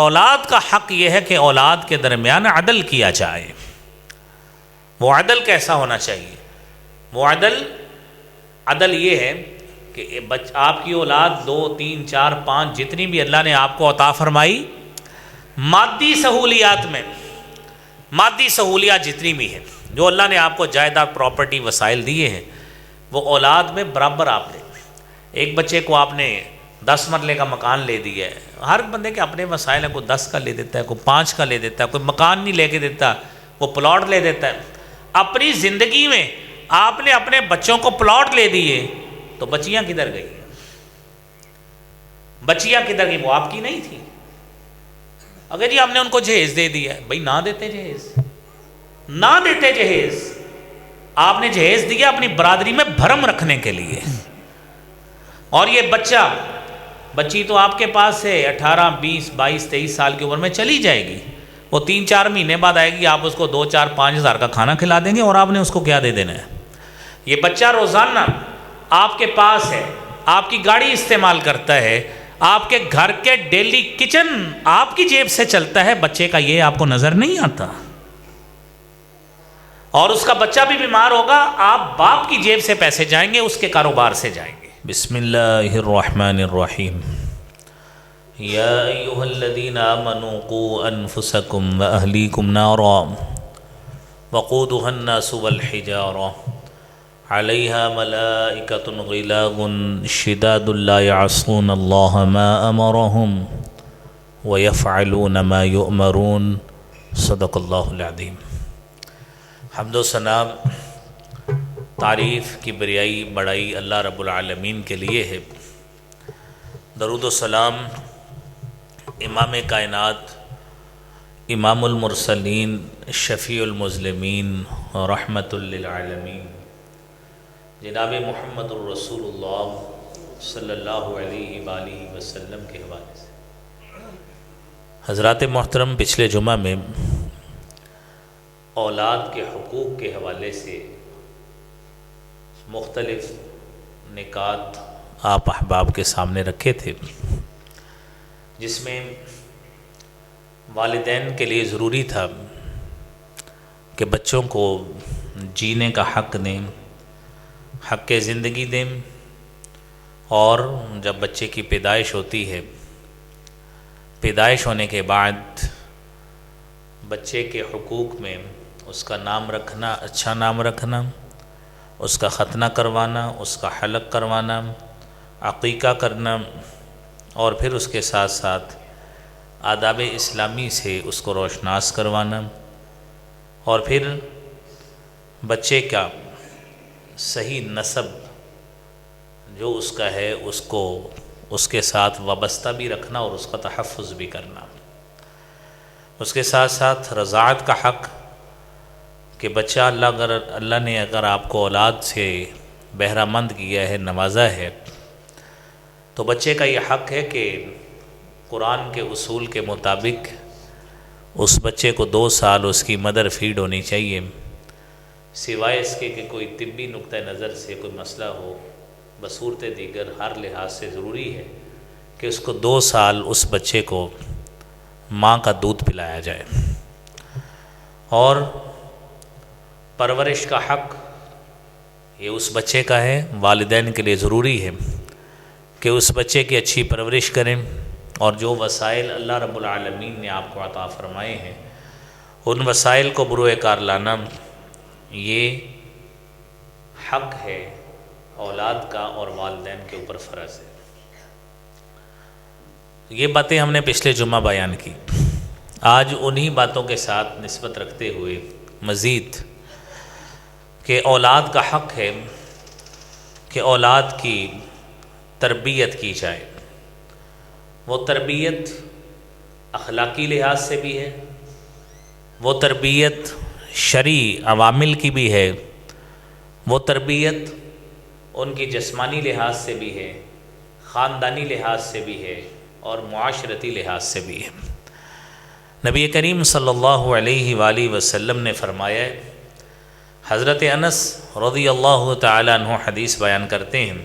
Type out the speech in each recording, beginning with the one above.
اولاد کا حق یہ ہے کہ اولاد کے درمیان عدل کیا جائے۔ وہ عدل کیسا ہونا چاہیے؟ وہ عدل یہ ہے کہ آپ کی اولاد 2 3 4 5 جتنی بھی اللہ نے آپ کو عطا فرمائی، مادی سہولیات جتنی بھی ہیں جو اللہ نے آپ کو جائیداد پراپرٹی وسائل دیے ہیں، وہ اولاد میں برابر آپ لیں۔ ایک بچے کو آپ نے 10 مرلے کا مکان لے دیا ہے، ہر بندے کے اپنے وسائل ہیں، کوئی 10 کا لے دیتا ہے، کوئی 5 کا لے دیتا ہے، کوئی مکان نہیں لے کے دیتا، وہ پلاٹ لے دیتا ہے۔ اپنی زندگی میں آپ نے اپنے بچوں کو پلاٹ لے دیے تو بچیاں کدھر گئی؟ بچیاں کدھر گئی؟ وہ آپ کی نہیں تھی۔ اگر جی ہم نے ان کو جہیز دے دیا، بھائی نہ دیتے جہیز، آپ نے جہیز دیا اپنی برادری میں بھرم رکھنے کے لیے، اور یہ بچی تو آپ کے پاس ہے 18 20 22 23 سال کی عمر میں چلی جائے گی، وہ 3 4 مہینے بعد آئے گی، آپ اس کو 2 4 5 ہزار کا کھانا کھلا دیں گے، اور آپ نے اس کو کیا دے دینا ہے؟ یہ بچہ روزانہ آپ کے پاس ہے، آپ کی گاڑی استعمال کرتا ہے، آپ کے گھر کے ڈیلی کچن آپ کی جیب سے چلتا ہے، بچے کا یہ آپ کو نظر نہیں آتا؟ اور اس کا بچہ بھی بیمار ہوگا، آپ باپ کی جیب سے پیسے جائیں گے، اس کے کاروبار سے جائیں گے۔ بسم اللہ الرحمن الرحیم۔ یا ایھا الذین آمنوا قوا انفسکم واہلیکم نارا وقودها الناس والحجارہ علیہا ملائکۃ غلاظ شداد لا یعصون اللہ ما امرہم ویفعلون ما یؤمرون۔ صدق اللہ العظیم۔ حمد و ثنا، تعریف، کبریائی، بڑائی اللہ رب العالمین کے لیے ہے۔ درود و سلام امام کائنات، امام المرسلین، شفیع المذنبین، رحمت للعالمین، جناب محمد الرسول اللہ صلی اللہ علیہ وآلہ وسلم کے حوالے سے۔ حضرات محترم، پچھلے جمعہ میں اولاد کے حقوق کے حوالے سے مختلف نکات آپ احباب کے سامنے رکھے تھے، جس میں والدین کے لیے ضروری تھا کہ بچوں کو جینے کا حق دیں، حق زندگی دیں، اور جب بچے کی پیدائش ہوتی ہے، پیدائش ہونے کے بعد بچے کے حقوق میں اس کا نام رکھنا، اچھا نام رکھنا، اس کا ختنہ کروانا، اس کا حلق کروانا، عقیقہ کرنا، اور پھر اس کے ساتھ ساتھ آداب اسلامی سے اس کو روشناس کروانا، اور پھر بچے کا صحیح نسب جو اس کا ہے اس کو اس کے ساتھ وابستہ بھی رکھنا اور اس کا تحفظ بھی کرنا۔ اس کے ساتھ ساتھ رضاعت کا حق کہ بچہ اللہ نے اگر آپ کو اولاد سے بہرہ مند کیا ہے، نوازا ہے، تو بچے کا یہ حق ہے کہ قرآن کے اصول کے مطابق اس بچے کو 2 سال اس کی مدر فیڈ ہونی چاہیے، سوائے اس کے کہ کوئی طبی نقطہ نظر سے کوئی مسئلہ ہو، بصورت دیگر ہر لحاظ سے ضروری ہے کہ اس کو 2 سال اس بچے کو ماں کا دودھ پلایا جائے۔ اور پرورش کا حق یہ اس بچے کا ہے، والدین کے لیے ضروری ہے کہ اس بچے کی اچھی پرورش کریں، اور جو وسائل اللہ رب العالمین نے آپ کو عطا فرمائے ہیں ان وسائل کو بروئے کار لانا یہ حق ہے اولاد کا، اور والدین کے اوپر فرض ہے۔ یہ باتیں ہم نے پچھلے جمعہ بیان کی۔ آج انہی باتوں کے ساتھ نسبت رکھتے ہوئے مزید کہ اولاد کا حق ہے کہ اولاد کی تربیت کی جائے۔ وہ تربیت اخلاقی لحاظ سے بھی ہے، وہ تربیت شرعی عوامل کی بھی ہے، وہ تربیت ان کی جسمانی لحاظ سے بھی ہے، خاندانی لحاظ سے بھی ہے، اور معاشرتی لحاظ سے بھی ہے۔ نبی کریم صلی اللہ علیہ وآلہ وسلم نے فرمایا ہے، حضرت انس رضی اللہ تعالیٰ عنہ حدیث بیان کرتے ہیں،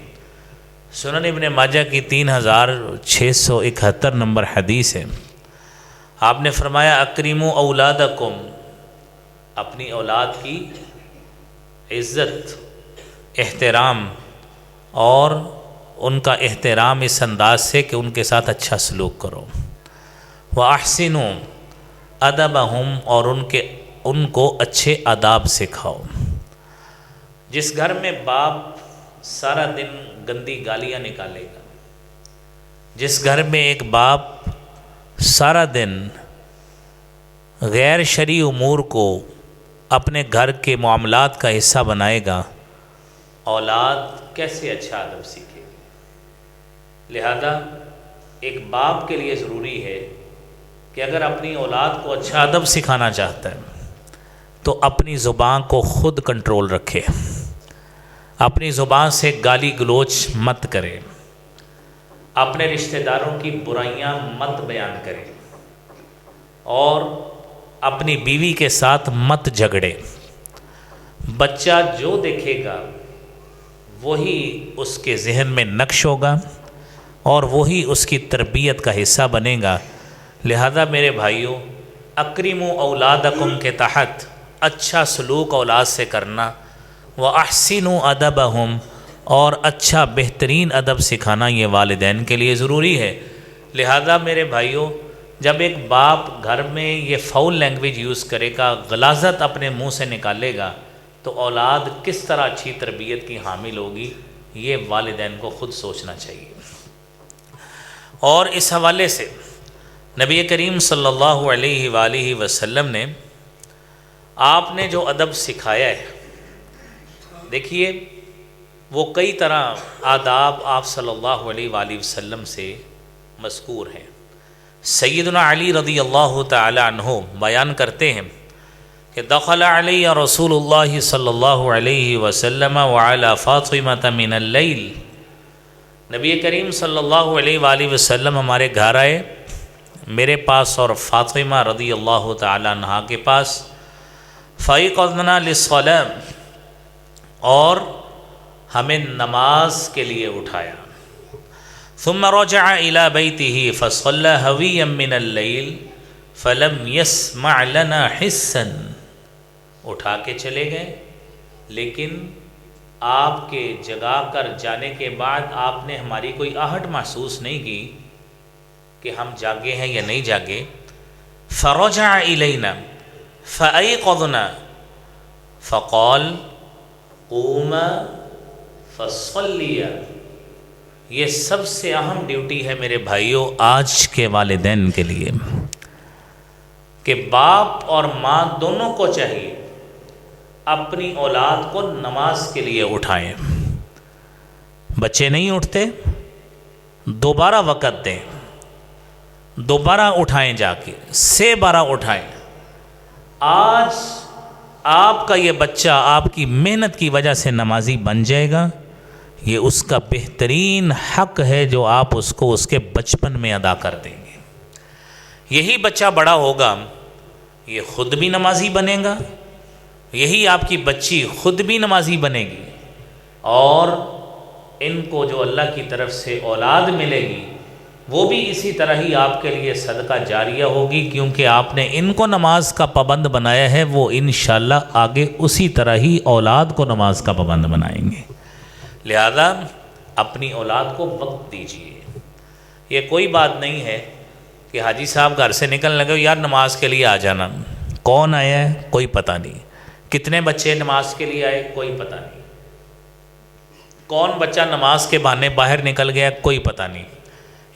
سنن ابن ماجہ کی 3671 نمبر حدیث ہے، آپ نے فرمایا اکرموا اولادکم، اپنی اولاد کی عزت، احترام اور ان کا احترام اس انداز سے کہ ان کے ساتھ اچھا سلوک کرو، وَأَحْسِنُوا أَدَبَهُمْ، اور ان کو اچھے آداب سکھاؤ۔ جس گھر میں باپ سارا دن گندی گالیاں نکالے گا، جس گھر میں ایک باپ سارا دن غیر شرعی امور کو اپنے گھر کے معاملات کا حصہ بنائے گا، اولاد کیسے اچھا ادب سیکھے گی؟ لہذا ایک باپ کے لیے ضروری ہے کہ اگر اپنی اولاد کو اچھا ادب سکھانا چاہتا ہے تو اپنی زبان کو خود کنٹرول رکھے، اپنی زبان سے گالی گلوچ مت کرے، اپنے رشتہ داروں کی برائیاں مت بیان کرے، اور اپنی بیوی کے ساتھ مت جھگڑے۔ بچہ جو دیکھے گا وہی اس کے ذہن میں نقش ہوگا اور وہی اس کی تربیت کا حصہ بنے گا۔ لہذا میرے بھائیوں، اکرموا اولادکم کے تحت اچھا سلوک اولاد سے کرنا، وَأَحْسِنُوا أَدَبَهُمْ، اور اچھا بہترین ادب سکھانا یہ والدین کے لیے ضروری ہے۔ لہذا میرے بھائیوں، جب ایک باپ گھر میں یہ فاؤل لینگویج یوز کرے گا، غلاظت اپنے منہ سے نکالے گا، تو اولاد کس طرح اچھی تربیت کی حامل ہوگی، یہ والدین کو خود سوچنا چاہیے۔ اور اس حوالے سے نبی کریم صلی اللہ علیہ وآلہ وسلم نے آپ نے جو ادب سکھایا ہے، دیکھیے وہ کئی طرح آداب آپ صلی اللہ علیہ وآلہ وسلم سے مذکور ہیں۔ سیدنا علی رضی اللہ تعالی عنہ بیان کرتے ہیں کہ دخل علی رسول اللہ صلی اللہ علیہ وسلم وعلی فاطمہ من اللیل، نبی کریم صلی اللہ علیہ وآلہ وسلم ہمارے گھر آئے، میرے پاس اور فاطمہ رضی اللہ تعالی عنہ کے پاس، فَأَيْقَظْنَا لِلصَّلَاةِ، اور ہمیں نماز کے لیے اٹھایا، ثم رجع الى بيته فصلى هويا من الليل فلم يسمع لنا حسا، اٹھا کے چلے گئے، لیکن آپ کے جگا کر جانے کے بعد آپ نے ہماری کوئی آہٹ محسوس نہیں کی کہ ہم جاگے ہیں یا نہیں جاگے۔ فرجع الینا فایقظنا فقال قوما فصلیا، یہ سب سے اہم ڈیوٹی ہے میرے بھائیوں آج کے والدین کے لیے کہ باپ اور ماں دونوں کو چاہیے اپنی اولاد کو نماز کے لیے اٹھائیں۔ بچے نہیں اٹھتے، دوبارہ وقت دیں، دوبارہ اٹھائیں، جا کے 6 بار اٹھائیں۔ آج آپ کا یہ بچہ آپ کی محنت کی وجہ سے نمازی بن جائے گا، یہ اس کا بہترین حق ہے جو آپ اس کو اس کے بچپن میں ادا کر دیں گے۔ یہی بچہ بڑا ہوگا، یہ خود بھی نمازی بنے گا، یہی آپ کی بچی خود بھی نمازی بنے گی، اور ان کو جو اللہ کی طرف سے اولاد ملے گی وہ بھی اسی طرح ہی آپ کے لیے صدقہ جاریہ ہوگی، کیونکہ آپ نے ان کو نماز کا پابند بنایا ہے، وہ انشاءاللہ آگے اسی طرح ہی اولاد کو نماز کا پابند بنائیں گے۔ لہذا اپنی اولاد کو وقت دیجیے۔ یہ کوئی بات نہیں ہے کہ حاجی صاحب گھر سے نکلنے لگے یار نماز کے لیے آ جانا، کون آیا ہے کوئی پتہ نہیں، کتنے بچے نماز کے لیے آئے کوئی پتہ نہیں، کون بچہ نماز کے بہانے باہر نکل گیا کوئی پتہ نہیں۔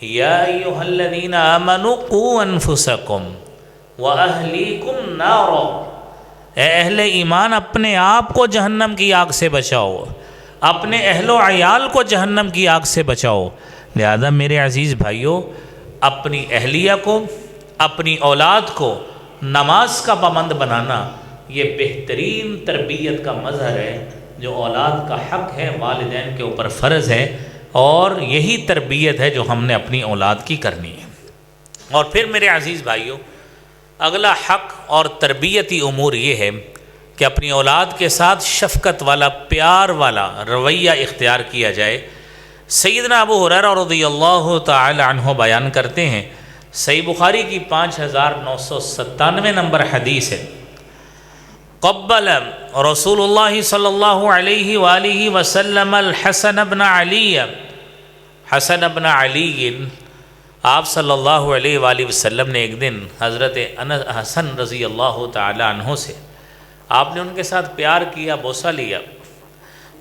یا ایھا الذین آمنوا قوا انفسکم واہلیکم نارا، اے اہل ایمان اپنے آپ کو جہنم کی آگ سے بچاؤ، اپنے اہل و عیال کو جہنم کی آگ سے بچاؤ۔ لہذا میرے عزیز بھائیوں، اپنی اہلیہ کو، اپنی اولاد کو نماز کا پابند بنانا یہ بہترین تربیت کا مظہر ہے جو اولاد کا حق ہے، والدین کے اوپر فرض ہے، اور یہی تربیت ہے جو ہم نے اپنی اولاد کی کرنی ہے۔ اور پھر میرے عزیز بھائیوں، اگلا حق اور تربیتی امور یہ ہے کہ اپنی اولاد کے ساتھ شفقت والا، پیار والا رویہ اختیار کیا جائے۔ سیدنا ابو ہریرہ رضی اللہ تعالی عنہ بیان کرتے ہیں صحیح بخاری کی 5997 نمبر حدیث ہے، قبل رسول اللہ صلی اللہ علیہ وآلہ وسلم الحسن بن علی، حسن بن علی، آپ صلی اللہ علیہ وآلہ وسلم نے ایک دن حضرت حسن رضی اللہ تعالی عنہ سے آپ نے ان کے ساتھ پیار کیا، بوسہ لیا۔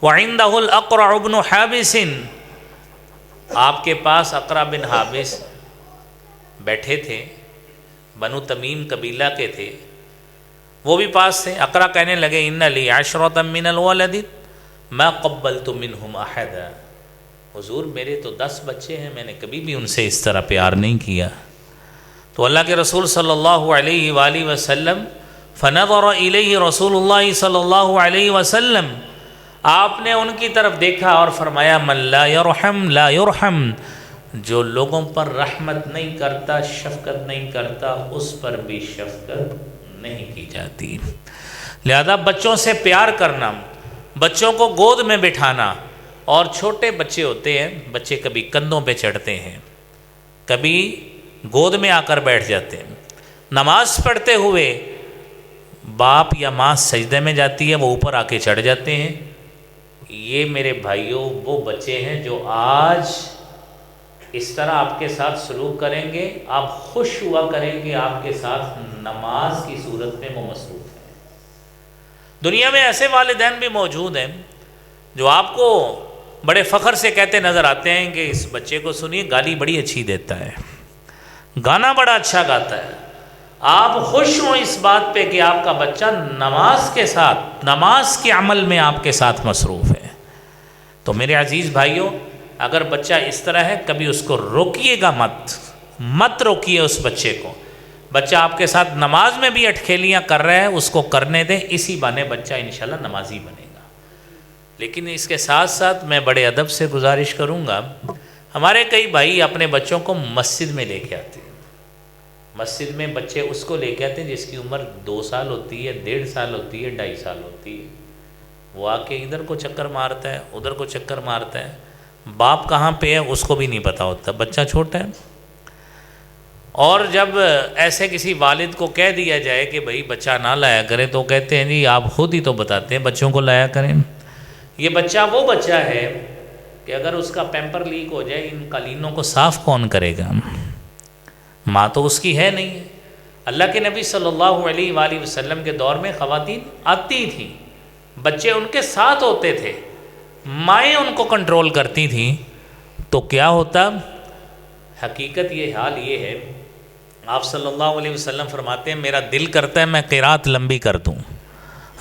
وَعِنْدَهُ الْأَقْرَعُ بْنُ حَابِسٍ، آپ کے پاس اقرع بن حابس بیٹھے تھے، بنو تمیم قبیلہ کے تھے، وہ بھی پاس تھے۔ اقرع کہنے لگے اِنَّ لِي عَشْرَةً مِّنَ الْوَلَدِ مَا قَبَّلْتُ مِنْهُمْ أَحَدًا، حضور میرے تو 10 بچے ہیں، میں نے کبھی بھی ان سے اس طرح پیار نہیں کیا۔ تو اللہ کے رسول صلی اللہ علیہ وآلہ وسلم، فنظر الیہ رسول اللہ صلی اللہ علیہ وسلم، آپ نے ان کی طرف دیکھا اور فرمایا من لا یرحم لا یرحم، جو لوگوں پر رحمت نہیں کرتا، شفقت نہیں کرتا، اس پر بھی شفقت نہیں کی جاتی۔ لہذا بچوں سے پیار کرنا، بچوں کو گود میں بٹھانا، اور چھوٹے بچے ہوتے ہیں، بچے کبھی کندھوں پہ چڑھتے ہیں، کبھی گود میں آ کر بیٹھ جاتے ہیں، نماز پڑھتے ہوئے باپ یا ماں سجدے میں جاتی ہے، وہ اوپر آ کے چڑھ جاتے ہیں۔ یہ میرے بھائیوں وہ بچے ہیں جو آج اس طرح آپ کے ساتھ سلوک کریں گے، آپ خوش ہوا کریں گے آپ کے ساتھ نماز کی صورت میں وہ مصروف ہیں۔ دنیا میں ایسے والدین بھی موجود ہیں جو آپ کو بڑے فخر سے کہتے نظر آتے ہیں کہ اس بچے کو سنیے، گالی بڑی اچھی دیتا ہے، گانا بڑا اچھا گاتا ہے۔ آپ خوش ہوں اس بات پہ کہ آپ کا بچہ نماز کے ساتھ، نماز کے عمل میں آپ کے ساتھ مصروف ہے۔ تو میرے عزیز بھائیوں، اگر بچہ اس طرح ہے، کبھی اس کو روکیے گا مت روکیے اس بچے کو۔ بچہ آپ کے ساتھ نماز میں بھی اٹکھیلیاں کر رہا ہے، اس کو کرنے دیں، اسی بہانے بچہ انشاءاللہ نمازی بنے گا۔ لیکن اس کے ساتھ ساتھ میں بڑے ادب سے گزارش کروں گا، ہمارے کئی بھائی اپنے بچوں کو مسجد میں لے کے آتے ہیں۔ مسجد میں بچے اس کو لے کے آتے ہیں جس کی عمر 2 سال ہوتی ہے، 1.5 سال ہوتی ہے، 2.5 سال ہوتی ہے۔ وہ آ کے ادھر کو چکر مارتا ہے، ادھر کو چکر مارتا ہے، باپ کہاں پہ ہے اس کو بھی نہیں پتہ ہوتا، بچہ چھوٹا ہے۔ اور جب ایسے کسی والد کو کہہ دیا جائے کہ بھائی بچہ نہ لایا کرے، تو کہتے ہیں جی آپ خود ہی تو بتاتے ہیں بچوں کو لایا کریں۔ یہ بچہ وہ بچہ ہے کہ اگر اس کا پیمپر لیک ہو جائے، ان قالینوں کو صاف کون کرے گا؟ ماں تو اس کی ہے نہیں ہے۔ اللہ کے نبی صلی اللہ علیہ وآلہ وسلم کے دور میں خواتین آتی تھیں، بچے ان کے ساتھ ہوتے تھے، مائیں ان کو کنٹرول کرتی تھیں، تو کیا ہوتا؟ حقیقت یہ حال یہ ہے، آپ صلی اللہ علیہ وسلم فرماتے ہیں میرا دل کرتا ہے میں قرات لمبی کر دوں،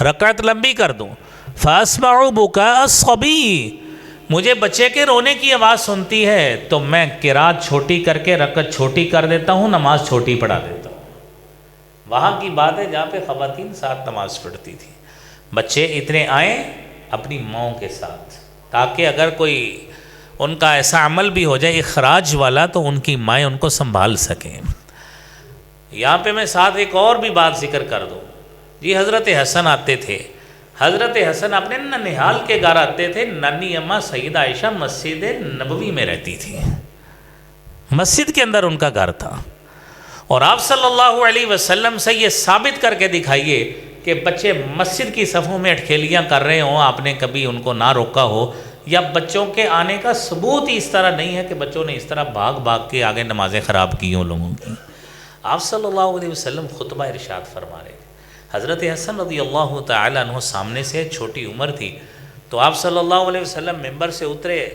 رکعت لمبی کر دوں، فَأَسْمَعُ بُكَاءَ الصَّبِيِّ، مجھے بچے کے رونے کی آواز سنتی ہے تو میں قرات چھوٹی کر کے رکعت چھوٹی کر دیتا ہوں، نماز چھوٹی پڑھا دیتا ہوں۔ وہاں کی بات ہے جہاں پہ خواتین ساتھ نماز پڑھتی تھی۔ بچے اتنے آئیں اپنی ماؤں کے ساتھ، تاکہ اگر کوئی ان کا ایسا عمل بھی ہو جائے اخراج والا تو ان کی مائیں ان کو سنبھال سکیں۔ یہاں پہ میں ساتھ ایک اور بھی بات ذکر کر دوں، جی حضرت حسن آتے تھے، حضرت حسن اپنے ننہال کے گھر آتے تھے، نانی اماں سیدہ عائشہ مسجد نبوی میں رہتی تھی، مسجد کے اندر ان کا گھر تھا، اور آپ صلی اللہ علیہ وسلم سے یہ ثابت کر کے دکھائیے کہ بچے مسجد کی صفوں میں اٹکھیلیاں کر رہے ہوں، آپ نے کبھی ان کو نہ روکا ہو، یا بچوں کے آنے کا ثبوت ہی اس طرح نہیں ہے کہ بچوں نے اس طرح بھاگ بھاگ کے آگے نمازیں خراب کی ہوں لوگوں کی۔ آپ صلی اللہ علیہ وسلم خطبہ ارشاد فرما رہے تھے، حضرت حسن رضی اللہ تعالیٰ عنہ سامنے سے، چھوٹی عمر تھی، تو آپ صلی اللہ علیہ وسلم ممبر سے اترے،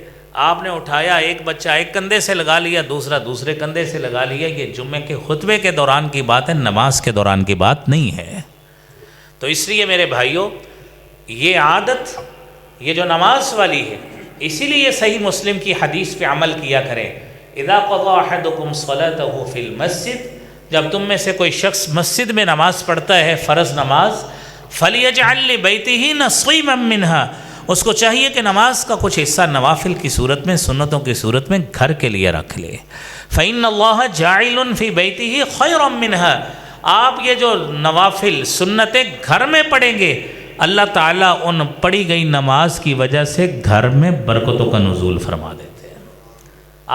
آپ نے اٹھایا، ایک بچہ ایک کندھے سے لگا لیا، دوسرا دوسرے کندھے سے لگا لیا۔ یہ جمعے کے خطبے کے دوران کی بات ہے، نماز کے دوران کی بات نہیں ہے۔ تو اس لیے میرے بھائیوں، یہ عادت، یہ جو نماز والی ہے، اسی لیے صحیح مسلم کی حدیث پہ عمل کیا کریں، اذا قضى احدكم صلاته في المسجد، جب تم میں سے کوئی شخص مسجد میں نماز پڑھتا ہے، فرض نماز، فَلْيَجْعَلْ لِبَيْتِهِ نَصِيبًا مِّنْهَا، اس کو چاہیے کہ نماز کا کچھ حصہ نوافل کی صورت میں، سنتوں کی صورت میں گھر کے لیے رکھ لے۔ فَإِنَّ اللَّهَ جَاعِلٌ فِي بَيْتِهِ خَيْرًا مِّنْهَا، آپ یہ جو نوافل سنتیں گھر میں پڑھیں گے، اللہ تعالیٰ ان پڑھی گئی نماز کی وجہ سے گھر میں برکتوں کا نزول فرما دیتے ہیں،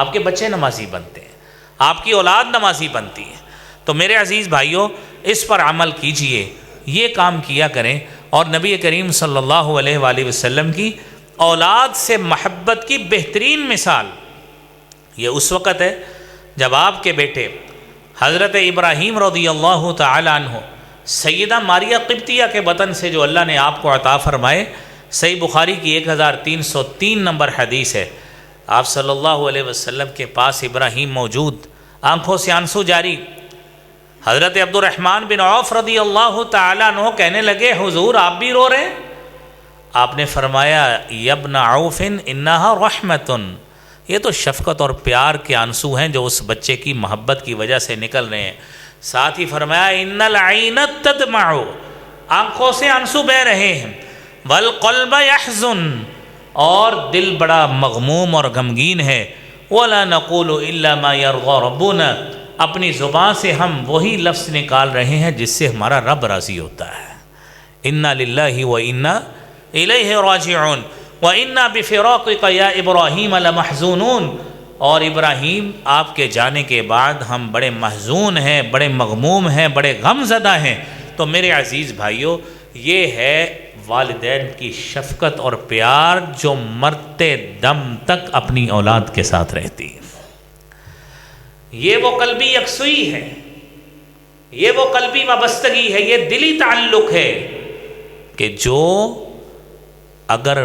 آپ کے بچے نمازی بنتے ہیں۔ آپ کی اولاد نمازی بنتی ہے۔ تو میرے عزیز بھائیوں، اس پر عمل کیجئے، یہ کام کیا کریں، اور نبی کریم صلی اللہ علیہ وآلہ وسلم کی اولاد سے محبت کی بہترین مثال یہ اس وقت ہے جب آپ کے بیٹے حضرت ابراہیم رضی اللہ تعالی عنہ سیدہ ماریہ قبطیہ کے بطن سے جو اللہ نے آپ کو عطا فرمائے، صحیح بخاری کی 1303 نمبر حدیث ہے، آپ صلی اللہ علیہ وسلم کے پاس ابراہیم موجود، آنکھوں سے آنسو جاری۔ حضرت عبد الرحمن بن عوف رضی اللہ تعالیٰ عنہ کہنے لگے، حضور آپ بھی رو رہے ہیں؟ آپ نے فرمایا، یا ابن عوف انہا رحمتن، یہ تو شفقت اور پیار کے آنسو ہیں جو اس بچے کی محبت کی وجہ سے نکل رہے ہیں۔ ساتھ ہی فرمایا، ان العین تدمع، آنکھوں سے آنسو بہہ رہے ہیں، والقلب یحزن، اور دل بڑا مغموم اور غمگین ہے، ولا نقول الا ما یرضی ربنا، اپنی زبان سے ہم وہی لفظ نکال رہے ہیں جس سے ہمارا رب راضی ہوتا ہے، انا للہ و انا الیہ راجعون وَإِنَّا بِفِرَاقِكَ يَا إِبْرَاهِيمَ لَمَحْزُونُونَ، اور ابراہیم آپ کے جانے کے بعد ہم بڑے محزون ہیں، بڑے مغموم ہیں، بڑے غم زدہ ہیں۔ تو میرے عزیز بھائیوں، یہ ہے والدین کی شفقت اور پیار جو مرتے دم تک اپنی اولاد کے ساتھ رہتی ہے۔ یہ وہ قلبی یکسوئی ہے، یہ وہ قلبی وابستگی ہے، یہ دلی تعلق ہے کہ جو اگر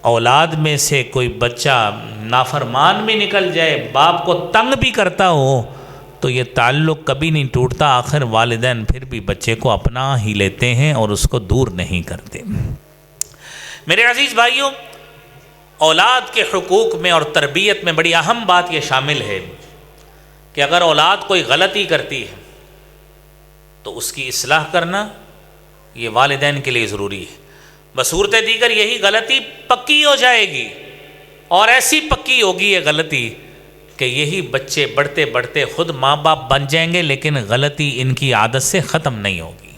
اولاد میں سے کوئی بچہ نافرمان بھی نکل جائے، باپ کو تنگ بھی کرتا ہو، تو یہ تعلق کبھی نہیں ٹوٹتا، آخر والدین پھر بھی بچے کو اپنا ہی لیتے ہیں اور اس کو دور نہیں کرتے۔ میرے عزیز بھائیوں، اولاد کے حقوق میں اور تربیت میں بڑی اہم بات یہ شامل ہے کہ اگر اولاد کوئی غلطی کرتی ہے تو اس کی اصلاح کرنا یہ والدین کے لیے ضروری ہے۔ بصورت دیگر یہی غلطی پکی ہو جائے گی، اور ایسی پکی ہوگی یہ غلطی کہ یہی بچے بڑھتے بڑھتے خود ماں باپ بن جائیں گے، لیکن غلطی ان کی عادت سے ختم نہیں ہوگی۔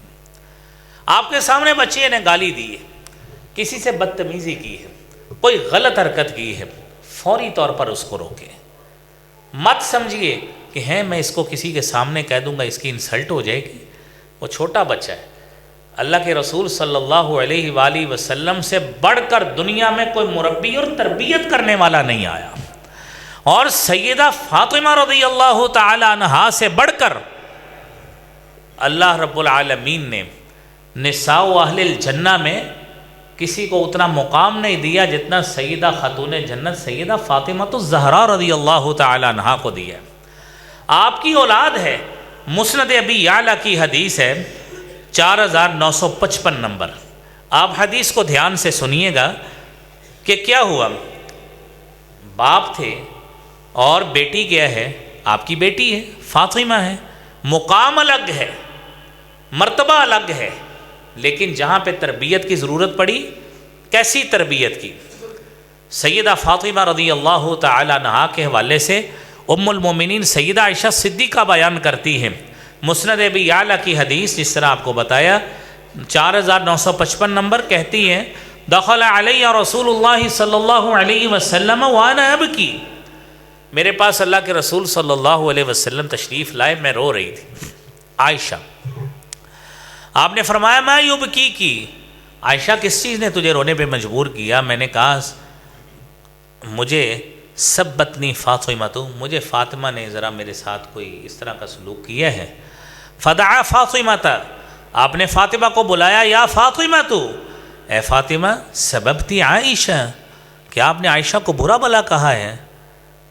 آپ کے سامنے بچے نے گالی دی ہے، کسی سے بدتمیزی کی ہے، کوئی غلط حرکت کی ہے، فوری طور پر اس کو روکیں۔ مت سمجھیے کہ میں اس کو کسی کے سامنے کہہ دوں گا اس کی انسلٹ ہو جائے گی، وہ چھوٹا بچہ ہے۔ اللہ کے رسول صلی اللہ علیہ وآلہ وسلم سے بڑھ کر دنیا میں کوئی مربی اور تربیت کرنے والا نہیں آیا، اور سیدہ فاطمہ رضی اللہ تعالی عنہا سے بڑھ کر اللہ رب العالمین نے نساء اہل الجنہ میں کسی کو اتنا مقام نہیں دیا جتنا سیدہ خاتون جنت سیدہ فاطمہ الزہرا رضی اللہ تعالی عنہا کو دیا۔ آپ کی اولاد ہے، مسند ابی یعلا کی حدیث ہے 4955 نمبر۔ آپ حدیث کو دھیان سے سنیے گا کہ کیا ہوا۔ باپ تھے اور بیٹی کیا ہے، آپ کی بیٹی ہے، فاطمہ ہے، مقام الگ ہے، مرتبہ الگ ہے، لیکن جہاں پہ تربیت کی ضرورت پڑی، کیسی تربیت کی؟ سیدہ فاطمہ رضی اللہ تعالی عنہا کے حوالے سے ام المومنین سیدہ عائشہ صدیقہ بیان کرتی ہیں، مسند ابی یعلا کی حدیث، جس طرح آپ کو بتایا 4955 نمبر، کہتی ہیں دخل علی رسول اللہ صلی اللہ علیہ وسلم وانا ابکی، میرے پاس اللہ کے رسول صلی اللہ علیہ وسلم تشریف لائے، میں رو رہی تھی۔ عائشہ، آپ نے فرمایا ما یبکی کی، عائشہ کس چیز نے تجھے رونے پہ مجبور کیا؟ میں نے کہا مجھے سبتنی فاطمہ، مجھے فاطمہ نے ذرا میرے ساتھ کوئی اس طرح کا سلوک کیا ہے۔ فدعا فاطمہ، آپ نے فاطمہ کو بلایا، یا فاطمہ اے فاطمہ سببتی عائشہ، کیا آپ نے عائشہ کو برا بلا کہا ہے؟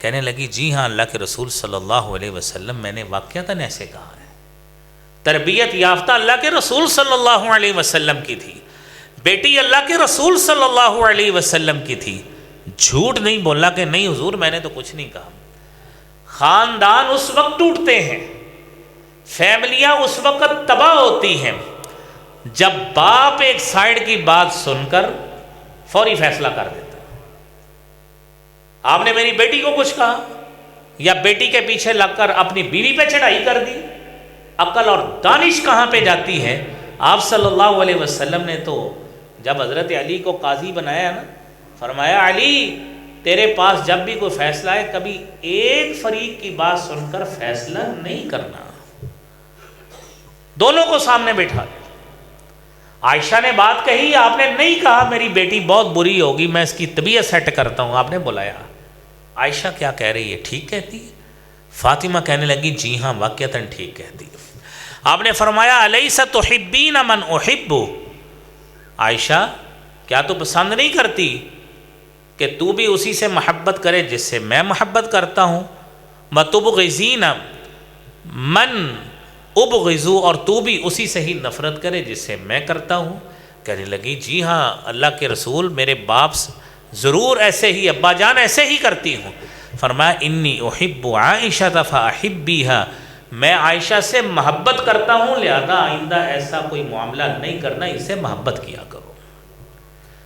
کہنے لگی جی ہاں اللہ کے رسول صلی اللہ علیہ وسلم، میں نے واقعتاً ایسے کہا ہے۔ تربیت یافتہ اللہ کے رسول صلی اللہ علیہ وسلم کی تھی، بیٹی اللہ کے رسول صلی اللہ علیہ وسلم کی تھی، جھوٹ نہیں بولا کہ نہیں حضور میں نے تو کچھ نہیں کہا۔ خاندان اس وقت ٹوٹتے ہیں، فیملیاں اس وقت تباہ ہوتی ہیں جب باپ ایک سائیڈ کی بات سن کر فوری فیصلہ کر دیتا ہے۔ آپ نے میری بیٹی کو کچھ کہا، یا بیٹی کے پیچھے لگ کر اپنی بیوی پہ چڑھائی کر دی، عقل اور دانش کہاں پہ جاتی ہے؟ آپ صلی اللہ علیہ وسلم نے تو جب حضرت علی کو قاضی بنایا نا، فرمایا علی تیرے پاس جب بھی کوئی فیصلہ ہے کبھی ایک فریق کی بات سن کر فیصلہ نہیں کرنا، دونوں کو سامنے بٹھا دے۔ عائشہ نے بات کہی، آپ نے نہیں کہا میری بیٹی بہت بری ہوگی میں اس کی طبیعت سیٹ کرتا ہوں، آپ نے بلایا عائشہ کیا کہہ رہی ہے، ٹھیک کہتی ہے؟ فاطمہ کہنے لگی جی ہاں واقعتاً ٹھیک کہتی ہے۔ آپ نے فرمایا الیس تحبین من احب، عائشہ کیا تو پسند نہیں کرتی کہ تو بھی اسی سے محبت کرے جس سے میں محبت کرتا ہوں؟ وتبغضین من ابغض، اور تو بھی اسی سے ہی نفرت کرے جس سے میں کرتا ہوں۔ کہنے لگی جی ہاں اللہ کے رسول میرے باپ ضرور ایسے ہی، ابا جان ایسے ہی کرتی ہوں۔ فرمایا انی احب عائشہ فاحبیہا، میں عائشہ سے محبت کرتا ہوں لہذا آئندہ ایسا کوئی معاملہ نہیں کرنا، اسے محبت کیا کرو۔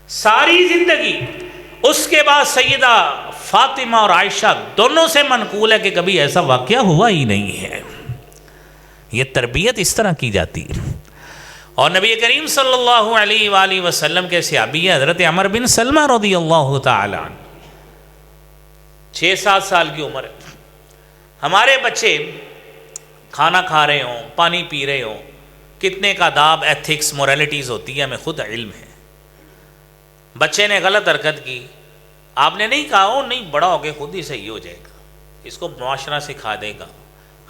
ساری زندگی اس کے بعد سیدہ فاطمہ اور عائشہ دونوں سے منقول ہے کہ کبھی ایسا واقعہ ہوا ہی نہیں ہے۔ یہ تربیت اس طرح کی جاتی ہے۔ اور نبی کریم صلی اللہ علیہ وآلہ وسلم کے صحابی حضرت عمر بن سلمہ رضی اللہ تعالی عنہ، 6-7 سال کی عمر ہے، ہمارے بچے کھانا کھا رہے ہوں، پانی پی رہے ہوں، کتنے کا آداب، ایتھکس، مورالٹیز ہوتی ہے، ہمیں خود علم ہے۔ بچے نے غلط حرکت کی، آپ نے نہیں کہا وہ نہیں بڑا ہو کے خود ہی صحیح ہو جائے گا، اس کو معاشرہ سکھا دے گا،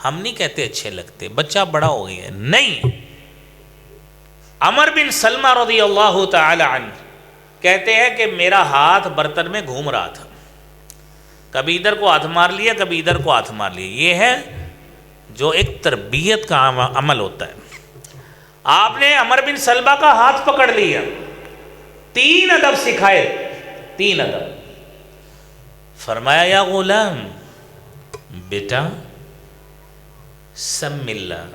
ہم نہیں کہتے اچھے لگتے، بچہ بڑا ہو گیا ہے، نہیں۔ عمر بن سلمہ رضی اللہ تعالی عنہ کہتے ہیں کہ میرا ہاتھ برتن میں گھوم رہا تھا، کبھی ادھر کو ہاتھ مار لیا کبھی ادھر کو ہاتھ مار لیا، یہ ہے جو ایک تربیت کا عمل ہوتا ہے۔ آپ نے عمر بن سلمہ کا ہاتھ پکڑ لیا، 3 ادب سکھائے، 3 ادب۔ فرمایا یا غلام، بیٹا سم اللہ،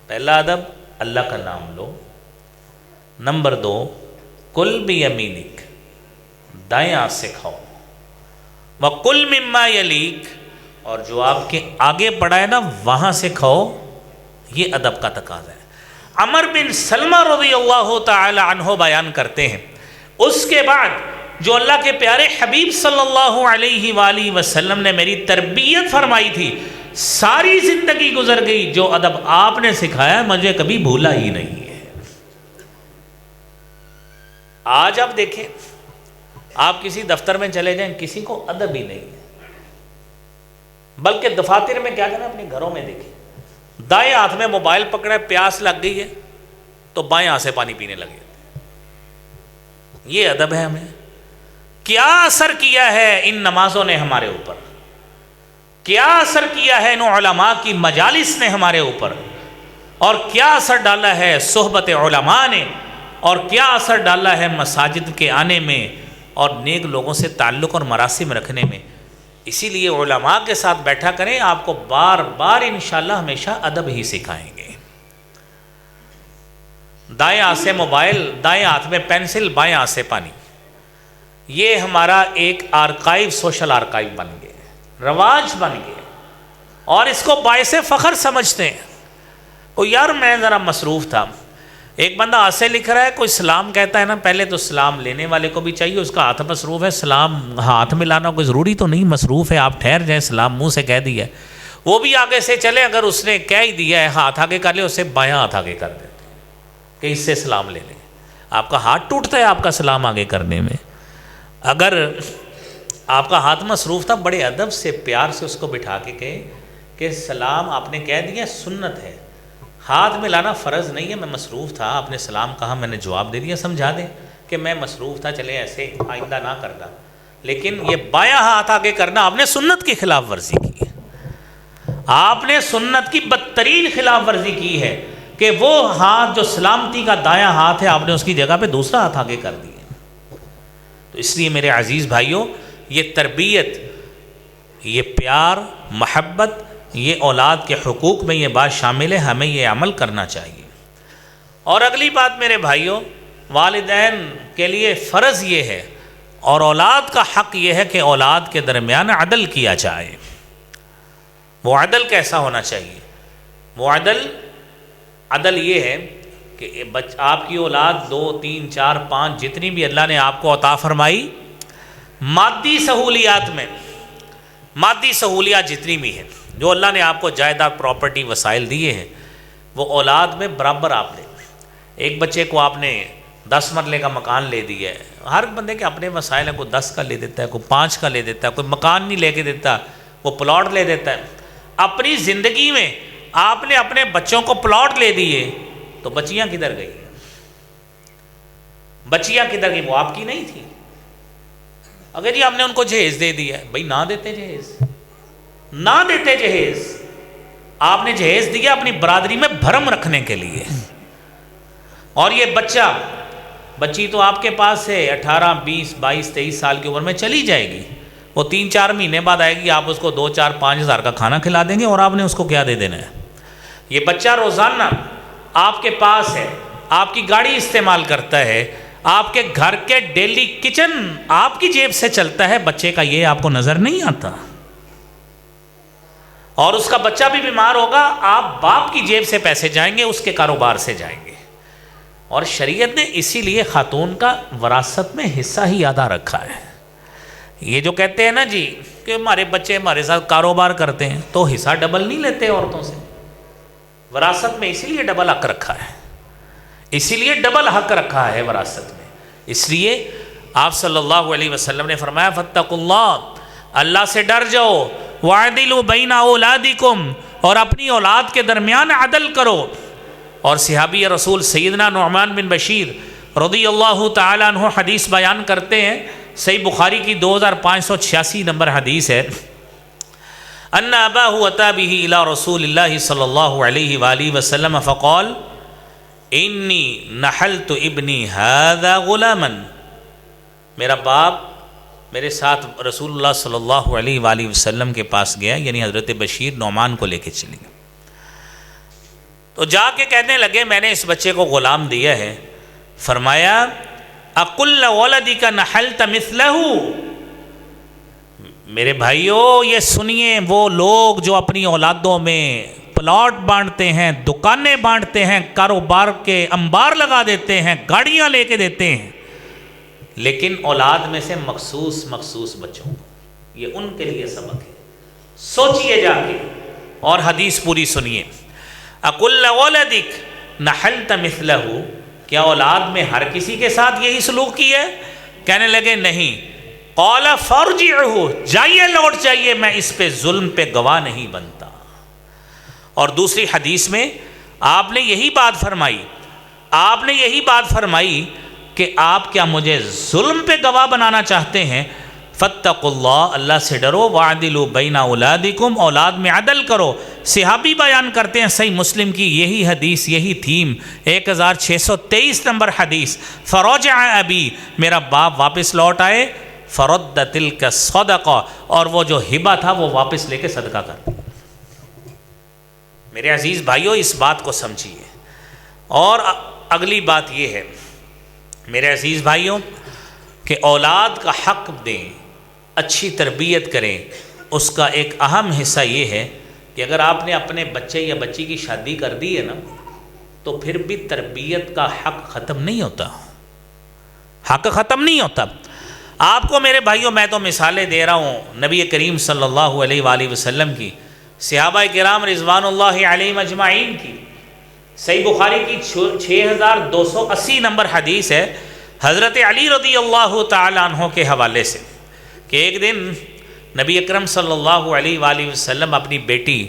پہلا ادب اللہ کا نام لو، نمبر 2 کل بیمینک، دائیں ہاتھ سے کھاؤ، وَقُلْ مِمَّا يَلِيكَ، اور جو آپ کے آگے پڑا ہے نا وہاں سے کھاؤ، یہ ادب کا تقاضا ہے۔ عمر بن سلمہ رضی اللہ تعالی عنہ بیان کرتے ہیں اس کے بعد جو اللہ کے پیارے حبیب صلی اللہ علیہ وآلہ وسلم نے میری تربیت فرمائی تھی، ساری زندگی گزر گئی، جو ادب آپ نے سکھایا مجھے کبھی بھولا ہی نہیں ہے۔ آج آپ دیکھیں، آپ کسی دفتر میں چلے جائیں کسی کو ادب ہی نہیں ہے، بلکہ دفاتر میں کیا کریں، اپنے گھروں میں دیکھیں، دائیں ہاتھ میں موبائل پکڑے، پیاس لگ گئی ہے تو بائیں ہاتھ سے پانی پینے لگے، یہ ادب ہے۔ ہمیں کیا اثر کیا ہے ان نمازوں نے ہمارے اوپر، کیا اثر کیا ہے ان علماء کی مجالس نے ہمارے اوپر، اور کیا اثر ڈالا ہے صحبت علماء نے، اور کیا اثر ڈالا ہے مساجد کے آنے میں اور نیک لوگوں سے تعلق اور مراسم رکھنے میں۔ اسی لیے علماء کے ساتھ بیٹھا کریں، آپ کو بار بار انشاءاللہ ہمیشہ ادب ہی سکھائیں گے۔ دائیں ہاتھ سے موبائل، دائیں ہاتھ میں پینسل، بائیں ہاتھ سے پانی، یہ ہمارا ایک آرکائیو، سوشل آرکائیو بن گئے، رواج بن گئے، اور اس کو باعث فخر سمجھتے ہیں۔ کوئی یار میں ذرا مصروف تھا، ایک بندہ ہاتھ سے لکھ رہا ہے، کوئی سلام کہتا ہے نا، پہلے تو سلام لینے والے کو بھی چاہیے، اس کا ہاتھ مصروف ہے، سلام ہاتھ ملانا کوئی ضروری تو نہیں، مصروف ہے آپ ٹھہر جائیں، سلام منہ سے کہہ دیا ہے، وہ بھی آگے سے چلے، اگر اس نے کہہ ہی دیا ہے ہاتھ آگے کر لے، اسے بایاں ہاتھ آگے کر دیتے کہ اس سے سلام لے لیں۔ آپ کا ہاتھ ٹوٹتا ہے آپ کا سلام آگے کرنے میں۔ اگر آپ کا ہاتھ مصروف تھا، بڑے ادب سے پیار سے اس کو بٹھا کے کہے کہ سلام آپ نے کہہ دیا، سنت ہے، ہاتھ ملانا فرض نہیں ہے، میں مصروف تھا، آپ نے سلام کہا، میں نے جواب دے دیا، سمجھا دیں کہ میں مصروف تھا، چلے ایسے آئندہ نہ کرنا۔ لیکن یہ بایاں ہاتھ آگے کرنا آپ نے سنت کی خلاف ورزی کی، آپ نے سنت کی بدترین خلاف ورزی کی ہے کہ وہ ہاتھ جو سلامتی کا دایاں ہاتھ ہے آپ نے اس کی جگہ پہ دوسرا ہاتھ آگے کر دیا۔ تو اس لیے میرے عزیز بھائیوں، یہ تربیت، یہ پیار، محبت، یہ اولاد کے حقوق میں یہ بات شامل ہے، ہمیں یہ عمل کرنا چاہیے۔ اور اگلی بات میرے بھائیوں، والدین کے لیے فرض یہ ہے اور اولاد کا حق یہ ہے کہ اولاد کے درمیان عدل کیا جائے۔ وہ عدل کیسا ہونا چاہیے؟ وہ عدل یہ ہے کہ آپ کی اولاد 2 3 4 5 جتنی بھی اللہ نے آپ کو عطا فرمائی، مادی سہولیات میں، مادی سہولیات جتنی بھی ہیں جو اللہ نے آپ کو جائیداد، پراپرٹی، وسائل دیے ہیں، وہ اولاد میں برابر آپ لیں۔ ایک بچے کو آپ نے 10 مرلے کا مکان لے دیا ہے، ہر بندے کے اپنے وسائل ہیں، کوئی 10 کا لے دیتا ہے، کوئی 5 کا لے دیتا ہے، کوئی مکان نہیں لے کے دیتا، وہ پلاٹ لے دیتا ہے۔ اپنی زندگی میں آپ نے اپنے بچوں کو پلاٹ لے دیے تو بچیاں کدھر گئی؟ بچیاں کدھر گئی؟ وہ آپ کی نہیں تھی۔ اگر جی آپ نے ان کو جہیز دے دیا ہے، بھائی نہ دیتے جہیز، نہ دیتے جہیز، آپ نے جہیز دیا اپنی برادری میں بھرم رکھنے کے لیے، اور یہ بچی تو آپ کے پاس ہے 18، 20، 22، 23 سال کی عمر میں چلی جائے گی، وہ 3-4 مہینے بعد آئے گی، آپ اس کو 2، 4، 5 ہزار کا کھانا کھلا دیں گے، اور آپ نے اس کو کیا دے دینا ہے؟ یہ بچہ روزانہ آپ کے پاس ہے، آپ کی گاڑی استعمال کرتا ہے، آپ کے گھر کے ڈیلی کچن آپ کی جیب سے چلتا ہے، بچے کا یہ آپ کو نظر نہیں آتا؟ اور اس کا بچہ بھی بیمار ہوگا، آپ باپ کی جیب سے پیسے جائیں گے، اس کے کاروبار سے جائیں گے۔ اور شریعت نے اسی لیے خاتون کا وراثت میں حصہ ہی ادا رکھا ہے۔ یہ جو کہتے ہیں نا جی کہ ہمارے بچے ہمارے ساتھ کاروبار کرتے ہیں، تو حصہ ڈبل نہیں لیتے عورتوں سے، وراثت میں اسی لیے ڈبل حق رکھا ہے، اسی لیے ڈبل حق رکھا ہے وراثت میں۔ اس لیے آپ صلی اللہ علیہ وسلم نے فرمایا فاتقوا اللہ، اللہ سے ڈر جاؤ، وَعْدِلُوا بَيْنَ أَوْلَادِكُمْ، اور اپنی اولاد کے درمیان عدل کرو۔ اور صحابی رسول سیدنا نعمان بن بشیر رضی اللہ تعالیٰ عنہ حدیث بیان کرتے ہیں، صحیح بخاری کی 2586 نمبر حدیث ہے، ان اباہ اتى به الى رسول اللہ صلی اللہ علیہ وآلہ وسلم فقال انی نحلت ابنی هذا غلاما، میرا باپ میرے ساتھ رسول اللہ صلی اللہ علیہ وآلہ وسلم کے پاس گیا، یعنی حضرت بشیر نعمان کو لے کے چلے گئے، تو جا کے کہنے لگے میں نے اس بچے کو غلام دیا ہے۔ فرمایا اقل ولدک نحلت مثلہ، میرے بھائیو یہ سنیے، وہ لوگ جو اپنی اولادوں میں پلاٹ بانٹتے ہیں، دکانیں بانٹتے ہیں، کاروبار کے انبار لگا دیتے ہیں، گاڑیاں لے کے دیتے ہیں، لیکن اولاد میں سے مخصوص بچوں کو، یہ ان کے لیے سبق ہے، سوچئے جا کے اور حدیث پوری سنیے۔ اقل ولدک نحلت مثلہ، کیا اولاد میں ہر کسی کے ساتھ یہی سلوک کی ہے؟ کہنے لگے نہیں۔ قال فرجعہ، جائیے لوٹ جائیے، میں اس پہ ظلم پہ گواہ نہیں بنتا۔ اور دوسری حدیث میں آپ نے یہی بات فرمائی کہ آپ کیا مجھے ظلم پہ گواہ بنانا چاہتے ہیں؟ فاتقوا اللہ، اللہ سے ڈرو، وعدلوا بین اولادکم، اولاد میں عدل کرو۔ صحابی بیان کرتے ہیں صحیح مسلم کی یہی حدیث، یہی تھیم، 1623 نمبر حدیث، فرجع ابی، میرا باپ واپس لوٹ آئے، فرد تلک الصدقہ، اور وہ جو ہبہ تھا وہ واپس لے کے صدقہ کر دیا۔ میرے عزیز بھائیوں اس بات کو سمجھیے۔ اور اگلی بات یہ ہے میرے عزیز بھائیوں کہ اولاد کا حق دیں، اچھی تربیت کریں۔ اس کا ایک اہم حصہ یہ ہے کہ اگر آپ نے اپنے بچے یا بچی کی شادی کر دی ہے نا، تو پھر بھی تربیت کا حق ختم نہیں ہوتا، حق ختم نہیں ہوتا۔ آپ کو میرے بھائیوں میں تو مثالیں دے رہا ہوں نبی کریم صلی اللہ علیہ وآلہ وسلم کی، صحابہ کرام رضوان اللہ علیہم اجمعین کی۔ صحیح بخاری کی 6280 نمبر حدیث ہے حضرت علی رضی اللہ تعالیٰ عنہ کے حوالے سے کہ ایک دن نبی اکرم صلی اللہ علیہ وآلہ وسلم اپنی بیٹی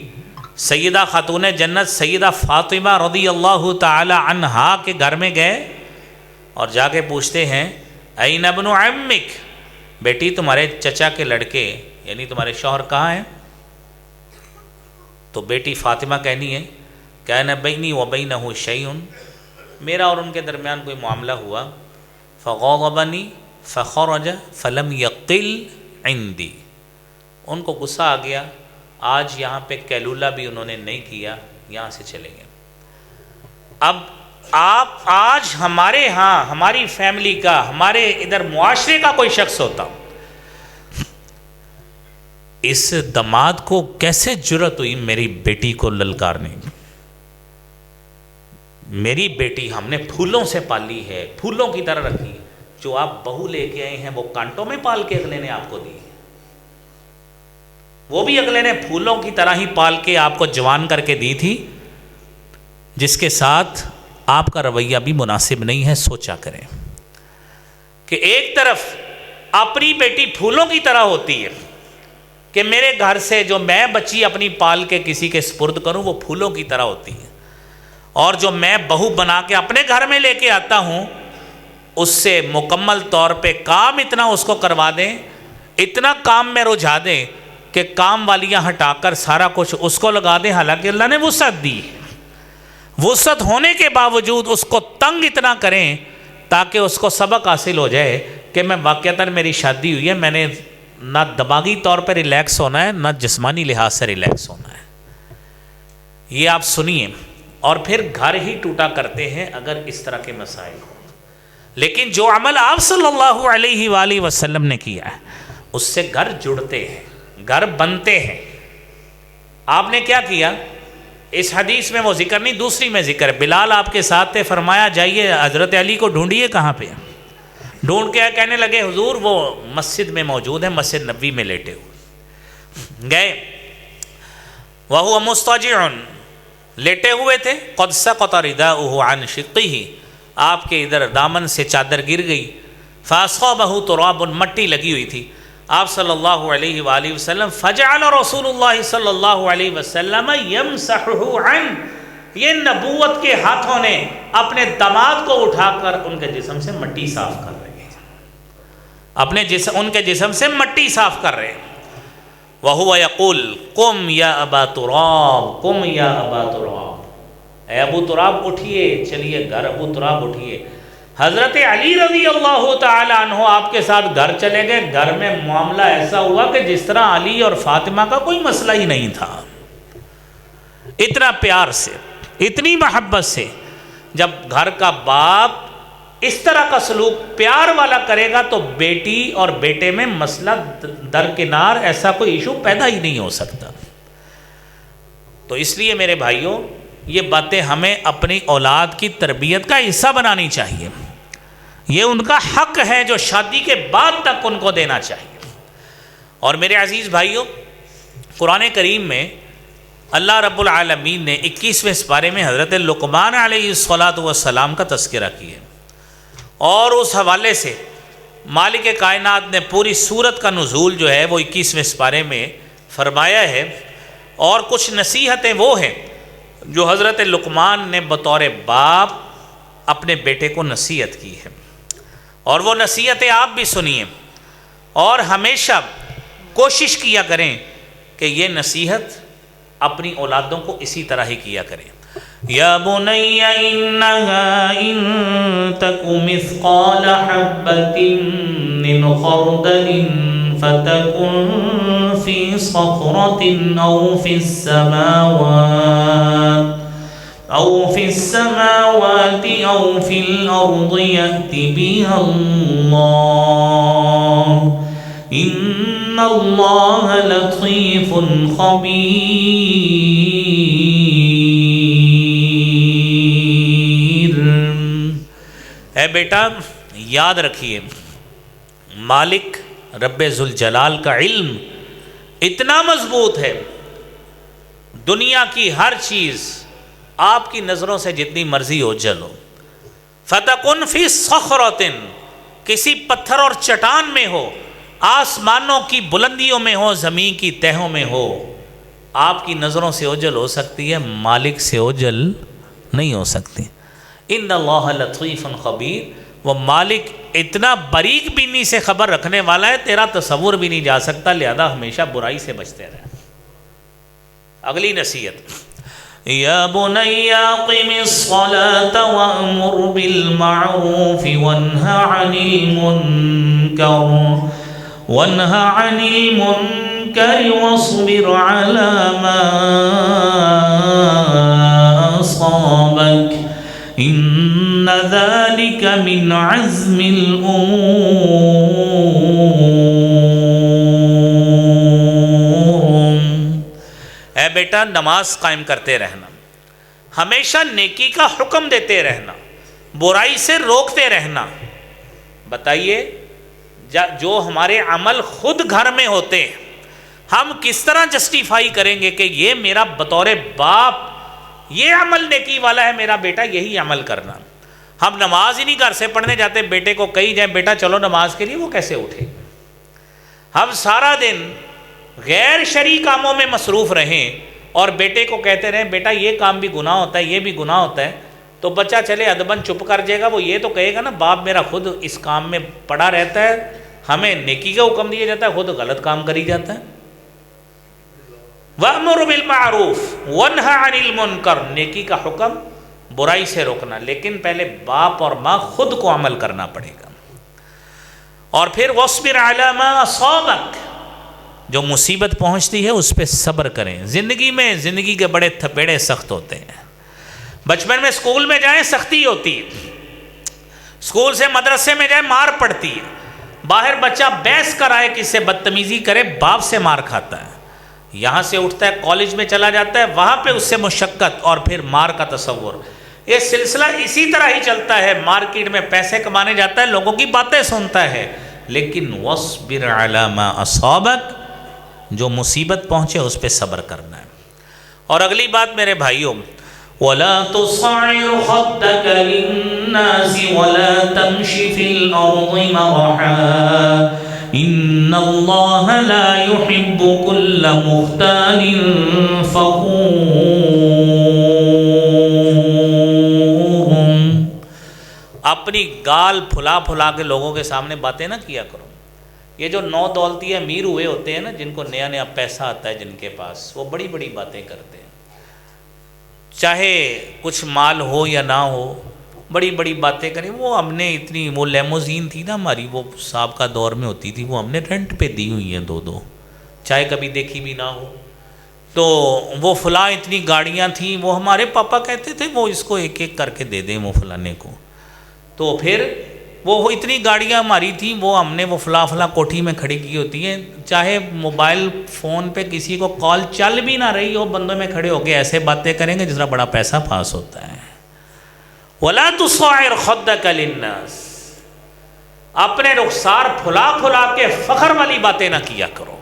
سیدہ خاتون جنت سیدہ فاطمہ رضی اللہ تعالیٰ عنہا کے گھر میں گئے اور جا کے پوچھتے ہیں این ابن عمک، بیٹی تمہارے چچا کے لڑکے یعنی تمہارے شوہر کہاں ہیں؟ تو بیٹی فاطمہ کہنی ہے کان بینی و بینہ شیء، میرا اور ان کے درمیان کوئی معاملہ ہوا، فغضبنی فخرج فلم یقل عندی، ان کو غصہ آ گیا، آج یہاں پہ قیلولہ بھی انہوں نے نہیں کیا، یہاں سے چلے گئے۔ اب آپ آج ہمارے ہاں ہماری فیملی کا، ہمارے ادھر معاشرے کا کوئی شخص ہوتا، اس داماد کو کیسے جرأت ہوئی میری بیٹی کو للکارنے کی؟ میری بیٹی ہم نے پھولوں سے پالی ہے، پھولوں کی طرح رکھی ہے، جو آپ بہو لے کے آئے ہیں وہ کانٹوں میں پال کے اگلے نے آپ کو دی، وہ بھی اگلے نے پھولوں کی طرح ہی پال کے آپ کو جوان کر کے دی تھی، جس کے ساتھ آپ کا رویہ بھی مناسب نہیں ہے. سوچا کریں کہ ایک طرف اپنی بیٹی پھولوں کی طرح ہوتی ہے کہ میرے گھر سے جو میں بچی اپنی پال کے کسی کے سپرد کروں وہ پھولوں کی طرح ہوتی ہے، اور جو میں بہو بنا کے اپنے گھر میں لے کے آتا ہوں اس سے مکمل طور پہ کام اتنا اس کو کروا دیں، اتنا کام میں رجھا دیں کہ کام والیاں ہٹا کر سارا کچھ اس کو لگا دیں. حالانکہ اللہ نے وسعت دی، وسعت ہونے کے باوجود اس کو تنگ اتنا کریں تاکہ اس کو سبق حاصل ہو جائے کہ میں واقعتاً میری شادی ہوئی ہے، میں نے نہ دماغی طور پہ ریلیکس ہونا ہے نہ جسمانی لحاظ سے ریلیکس ہونا ہے. یہ آپ سنیے. اور پھر گھر ہی ٹوٹا کرتے ہیں اگر اس طرح کے مسائل ہوں. لیکن جو عمل آپ صلی اللہ علیہ وآلہ وسلم نے کیا ہے اس سے گھر جڑتے ہیں، گھر بنتے ہیں. آپ نے کیا کیا؟ اس حدیث میں وہ ذکر نہیں، دوسری میں ذکر. بلال آپ کے ساتھ تھے، فرمایا جائیے حضرت علی کو ڈھونڈیے کہاں پہ. ڈھونڈ کے کہنے لگے حضور وہ مسجد میں موجود ہے، مسجد نبوی میں لیٹے ہوئے. گئے، وَهُوَ مُسْتَجِعٌ، لیٹے ہوئے تھے. قَدْ سَقَطَ رِدَاؤُهُ عَنْ شِقِّهِ، آپ کے ادھر دامن سے چادر گر گئی. فَأَصَابَهُ تُرَابٌ، مٹی لگی ہوئی تھی. آپ صلی اللہ علیہ وآلہ وسلم فَجَعَلَ رسول اللہ صلی اللہ علیہ وسلم يَمْسَحُهُ عَنْ، یہ نبوت کے ہاتھوں نے اپنے داماد کو اٹھا کر ان کے جسم سے مٹی صاف کر رہے ہیں، اپنے جسم، ان کے جسم سے مٹی صاف کر رہے ہیں. وَهُوَ يَقُولُ قُمْ يَا أَبَا تُرَابُ، قُمْ يَا أَبَا تُرَابُ، اے ابو تراب اٹھیے، چلیے گھر. ابو تراب اٹھیے. حضرت علی رضی اللہ تعالی عنہ آپ کے ساتھ گھر چلے گئے. گھر میں معاملہ ایسا ہوا کہ جس طرح علی اور فاطمہ کا کوئی مسئلہ ہی نہیں تھا. اتنا پیار سے، اتنی محبت سے. جب گھر کا باپ اس طرح کا سلوک پیار والا کرے گا تو بیٹی اور بیٹے میں مسئلہ درکنار، ایسا کوئی ایشو پیدا ہی نہیں ہو سکتا. تو اس لیے میرے بھائیوں یہ باتیں ہمیں اپنی اولاد کی تربیت کا حصہ بنانی چاہیے. یہ ان کا حق ہے جو شادی کے بعد تک ان کو دینا چاہیے. اور میرے عزیز بھائیوں، قرآن کریم میں اللہ رب العالمین نے 21ویں سپارے میں حضرت لقمان علیہ السلام کا تذکرہ کیا، اور اس حوالے سے مالک کائنات نے پوری سورت کا نزول جو ہے وہ 21ویں سپارے میں فرمایا ہے. اور کچھ نصیحتیں وہ ہیں جو حضرت لقمان نے بطور باپ اپنے بیٹے کو نصیحت کی ہے، اور وہ نصیحتیں آپ بھی سنیے اور ہمیشہ کوشش کیا کریں کہ یہ نصیحت اپنی اولادوں کو اسی طرح ہی کیا کریں. یا بنی انہا ان تک مثقال حبۃ من خردل فتکن فی صخرۃ او فی السماوات او فی الارض یأت بها اللہ ان اللہ لطیف خبیر. اے بیٹا یاد رکھیے، مالک رب ذوالجلال کا علم اتنا مضبوط ہے، دنیا کی ہر چیز آپ کی نظروں سے جتنی مرضی ہو جلو. فتکن فی صخرۃ، کسی پتھر اور چٹان میں ہو، آسمانوں کی بلندیوں میں ہو، زمین کی تہوں میں ہو، آپ کی نظروں سے اوجل ہو سکتی ہے، مالک سے اوجل نہیں ہو سکتی. ان اللہ لطیف خبیر، وہ مالک اتنا باریک بینی سے خبر رکھنے والا ہے تیرا تصور بھی نہیں جا سکتا. لہذا ہمیشہ برائی سے بچتے رہے. اگلی نصیحت، یا بنی اقم الصلاة وأمر بالمعروف وانہ عن المنکر واصبر على ما أصابك ان ذلك من عزم الامور. اے بیٹا نماز قائم کرتے رہنا، ہمیشہ نیکی کا حکم دیتے رہنا، برائی سے روکتے رہنا. بتائیے جو ہمارے عمل خود گھر میں ہوتے ہیں ہم کس طرح جسٹیفائی کریں گے کہ یہ میرا بطور باپ یہ عمل نیکی والا ہے، میرا بیٹا یہی عمل کرنا. ہم نماز ہی نہیں گھر سے پڑھنے جاتے، بیٹے کو کہی جائیں بیٹا چلو نماز کے لیے، وہ کیسے اٹھے؟ ہم سارا دن غیر شرعی کاموں میں مصروف رہیں اور بیٹے کو کہتے رہیں بیٹا یہ کام بھی گناہ ہوتا ہے، یہ بھی گناہ ہوتا ہے، تو بچہ چلے ادباً چپ کر جائے گا. وہ یہ تو کہے گا نا باپ میرا خود اس کام میں پڑا رہتا ہے، ہمیں نیکی کا حکم دیا جاتا ہے، خود غلط کام کری جاتا ہے. وَأْمُرُ بِالْمَعْرُوفِ وَانْهَ عَنِ الْمُنْكَرِ، نیکی کا حکم برائی سے روکنا، لیکن پہلے باپ اور ماں خود کو عمل کرنا پڑے گا. اور پھر وَاصْبِرْ عَلَى مَا أَصَابَكَ، جو مصیبت پہنچتی ہے اس پہ صبر کریں. زندگی کے بڑے تھپیڑے سخت ہوتے ہیں. بچپن میں اسکول میں جائیں سختی ہوتی ہے، اسکول سے مدرسے میں جائیں مار پڑتی ہے، باہر بچہ بحث کرائے کس سے بدتمیزی کرے باپ سے مار کھاتا ہے، یہاں سے اٹھتا ہے کالج میں چلا جاتا ہے وہاں پہ اس سے مشقت اور پھر مار کا تصور. یہ سلسلہ اسی طرح ہی چلتا ہے. مارکیٹ میں پیسے کمانے جاتا ہے، لوگوں کی باتیں سنتا ہے، لیکن وَاصْبِرْ عَلَى مَا أَصَابَكَ، جو مصیبت پہنچے اس پہ صبر کرنا ہے. اور اگلی بات میرے بھائیوں، وَلَا تُصَعِّرْ خَدَّكَ لِلنَّاسِ وَلَا تَمْشِ فِي الْأَرْضِ مَرَحًا إِنَّ اللَّهَ لَا يُحِبُّ كُلَّ مُخْتَالٍ فَخُورٍ. اپنی گال پھلا پھلا کے لوگوں کے سامنے باتیں نہ کیا کرو. یہ جو نو دولتی امیر ہوئے ہوتے ہیں نا، جن کو نیا نیا پیسہ آتا ہے جن کے پاس، وہ بڑی بڑی باتیں کرتے ہیں، چاہے کچھ مال ہو یا نہ ہو، بڑی بڑی باتیں کریں. وہ ہم نے اتنی، وہ لیموزین تھی نا ہماری، وہ سابقہ دور میں ہوتی تھی، وہ ہم نے رینٹ پہ دی ہوئی ہیں دو، چاہے کبھی دیکھی بھی نہ ہو. تو وہ فلاں اتنی گاڑیاں تھیں، وہ ہمارے پاپا کہتے تھے وہ اس کو ایک ایک کر کے دے دیں وہ فلانے کو. تو پھر وہ اتنی گاڑیاں ہماری تھیں، وہ ہم نے وہ فلاں کوٹھی میں کھڑی کی ہوتی ہیں، چاہے موبائل فون پہ کسی کو کال چل بھی نہ رہی ہو، بندوں میں کھڑے ہو کے ایسے باتیں کریں گے جس طرح بڑا پیسہ پاس ہوتا ہے. وَلَا تُصَعِّرْ خَدَّكَ لِلنَّاسِ، اپنے رخسار پھلا پھلا کے فخر والی باتیں نہ کیا کرو،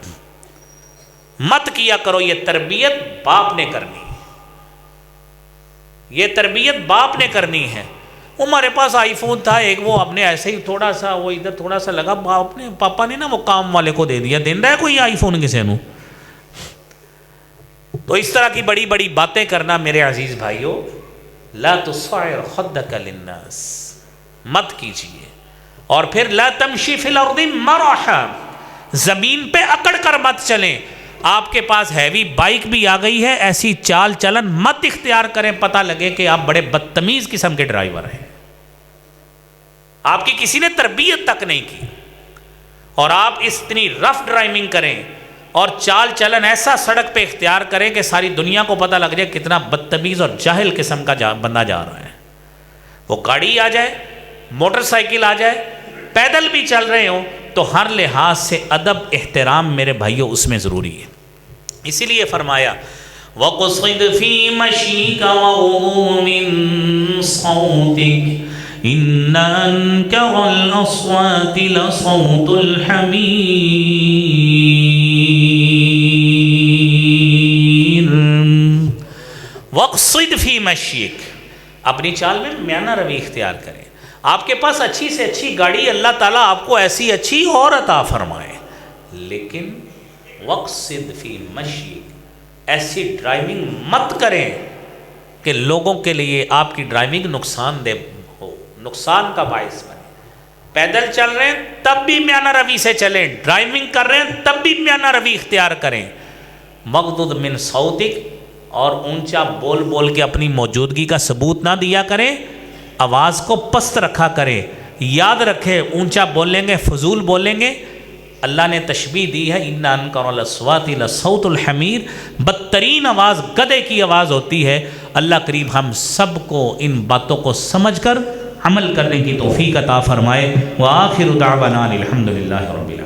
مت کیا کرو. یہ تربیت باپ نے کرنی، یہ تربیت باپ نے کرنی ہے. ہمارے پاس آئی فون تھا ایک، وہ ہم نے ایسے ہی تھوڑا سا، وہ ادھر تھوڑا سا لگا، اپنے پاپا نے نا وہ کام والے کو دے دیا. دین ہے کوئی آئی فون کسی نو؟ تو اس طرح کی بڑی بڑی باتیں کرنا میرے عزیز بھائیوں، لا تصعر خدک للناس، مت کیجیے. اور پھر لا تمشی فی الارض مرحا، زمین پہ اکڑ کر مت چلیں. آپ کے پاس ہیوی بائک بھی آ گئی ہے، ایسی چال چلن مت اختیار کریں، پتہ لگے کہ آپ بڑے بدتمیز قسم کے ڈرائیور ہیں، آپ کی کسی نے تربیت تک نہیں کی، اور آپ اتنی رف ڈرائیونگ کریں اور چال چلن ایسا سڑک پہ اختیار کریں کہ ساری دنیا کو پتہ لگ جائے کتنا بدتمیز اور جاہل قسم کا بندہ جا رہا ہے. وہ گاڑی آ جائے، موٹر سائیکل آ جائے، پیدل بھی چل رہے ہوں، تو ہر لحاظ سے ادب احترام میرے بھائیوں اس میں ضروری ہے. اسی لیے فرمایا وَقْصِدْ فِي مَشْيِكَ وَغُضُّضْ مِن صَوْتِكَ إِنَّ أَنكَرَ الْأَصْوَاتِ لَصَوْتُ الْحَمِيرِ. وَقْصِدْ فِي مَشْيِكَ، اپنی چال میں میانہ روی اختیار کریں. آپ کے پاس اچھی سے اچھی گاڑی، اللہ تعالیٰ آپ کو ایسی اچھی اور عطا فرمائے، لیکن وَقْصِدْ فِي مَشْيِكَ، ایسی ڈرائیونگ مت کریں کہ لوگوں کے لیے آپ کی ڈرائیونگ نقصان دہ ہو، نقصان کا باعث بنے. پیدل چل رہے ہیں تب بھی میانہ روی سے چلیں، ڈرائیونگ کر رہے ہیں تب بھی میانہ روی اختیار کریں. مغضض من صوتک، اور اونچا بول بول کے اپنی موجودگی کا ثبوت نہ دیا کریں، آواز کو پست رکھا کریں. یاد رکھیں اونچا بولیں گے فضول بولیں گے، اللہ نے تشبیہ دی ہے ان انکر الاصوات لصوت الحمیر، بدترین آواز گدھے کی آواز ہوتی ہے. اللہ کریم ہم سب کو ان باتوں کو سمجھ کر عمل کرنے کی توفیق عطا فرمائے. وآخر دعوانا الحمدللہ رب العالمین.